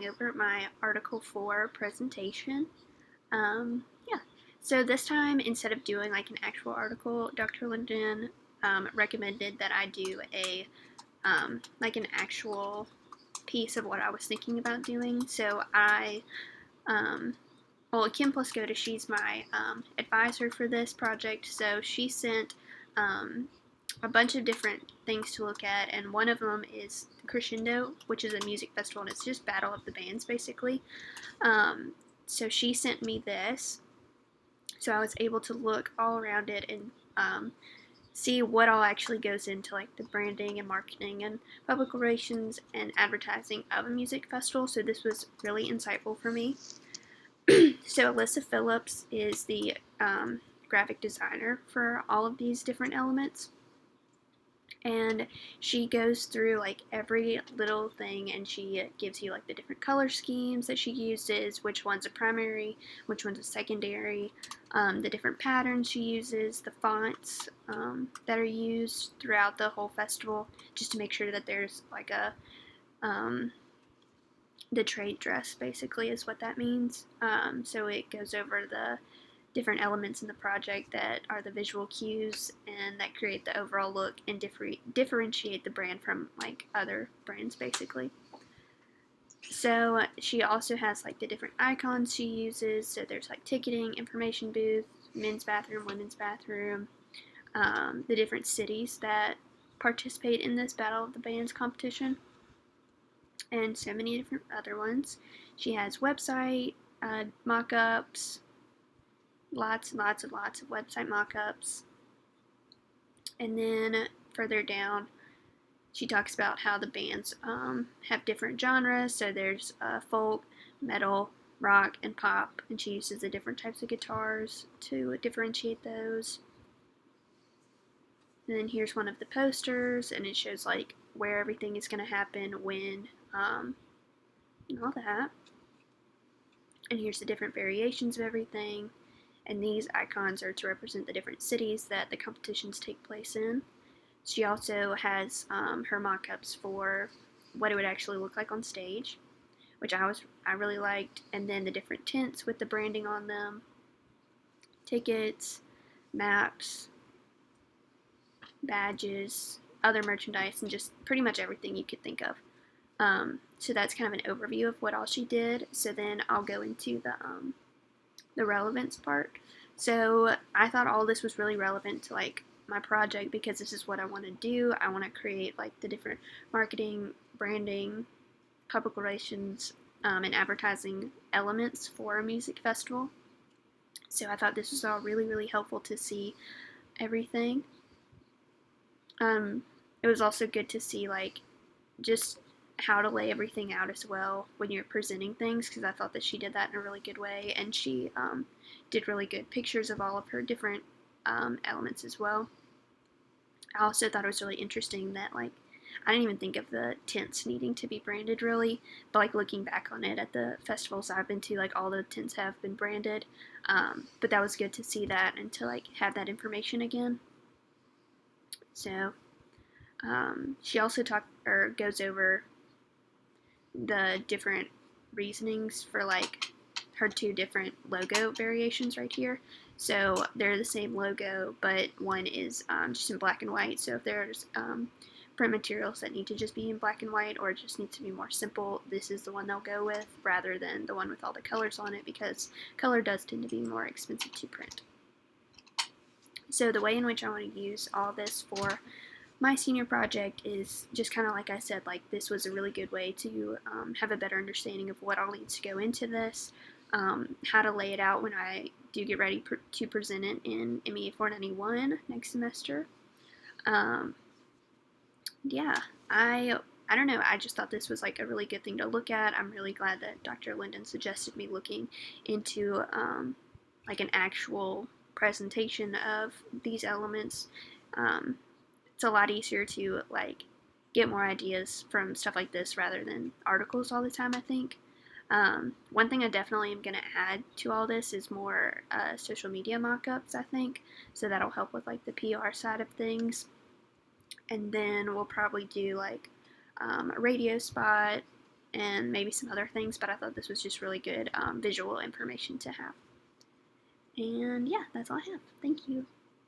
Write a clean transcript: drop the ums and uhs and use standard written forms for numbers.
over my Article 4 presentation. Yeah, so this time, instead of doing like an actual article, Dr. Linden recommended that I do like an actual piece of what I was thinking about doing. So Kim Plascota, she's my advisor for this project, so she sent a bunch of different things to look at, and one of them is Crescendo, which is a music festival, and it's just Battle of the Bands, basically. So she sent me this, so I was able to look all around it and see what all actually goes into like the branding and marketing and public relations and advertising of a music festival. So this was really insightful for me. So Alyssa Phillips is the graphic designer for all of these different elements, and she goes through like every little thing, and she gives you like the different color schemes that she uses, which one's a primary, which one's a secondary, the different patterns she uses, the fonts that are used throughout the whole festival, just to make sure that there's like the trade dress, basically, is what that means. So it goes over the different elements in the project that are the visual cues and that create the overall look and differentiate the brand from like other brands, basically. So she also has like the different icons she uses. So there's like ticketing, information booth, men's bathroom, women's bathroom, the different cities that participate in this Battle of the Bands competition, and so many different other ones. She has website mock-ups, lots and lots and lots of website mock-ups. And then further down, she talks about how the bands have different genres. So there's folk, metal, rock, and pop, and she uses the different types of guitars to differentiate those. And then here's one of the posters, and it shows like where everything is going to happen, when, and all that. And here's the different variations of everything. And these icons are to represent the different cities that the competitions take place in. She also has her mock-ups for what it would actually look like on stage, which I really liked. And then the different tents with the branding on them, tickets, maps, badges, other merchandise, and just pretty much everything you could think of. So that's kind of an overview of what all she did. So then I'll go into the relevance part. So I thought all this was really relevant to like my project, because this is what I want to do. I want to create like the different marketing, branding, public relations, and advertising elements for a music festival. So I thought this was all really, really helpful to see everything. It was also good to see like just how to lay everything out as well when you're presenting things, because I thought that she did that in a really good way, and she did really good pictures of all of her different elements as well. I also thought it was really interesting that like I didn't even think of the tents needing to be branded really, but like looking back on it at the festivals I've been to, like all the tents have been branded, but that was good to see that and to like have that information again. So she also goes over the different reasonings for like her two different logo variations right here. So they're the same logo, but one is just in black and white. So if there's print materials that need to just be in black and white, or it just needs to be more simple, this is the one they'll go with rather than the one with all the colors on it, because color does tend to be more expensive to print. So the way in which I want to use all this for my senior project is just kind of like I said, like this was a really good way to have a better understanding of what all needs to go into this, how to lay it out when I do get ready to present it in MEA 491 next semester. Yeah, I don't know, I just thought this was like a really good thing to look at. I'm really glad that Dr. Linden suggested me looking into like an actual presentation of these elements. It's a lot easier to like get more ideas from stuff like this rather than articles all the time, I think. One thing I definitely am going to add to all this is more social media mock-ups, I think, so that'll help with like the PR side of things. And then we'll probably do like a radio spot and maybe some other things, but I thought this was just really good visual information to have. And yeah, that's all I have. Thank you.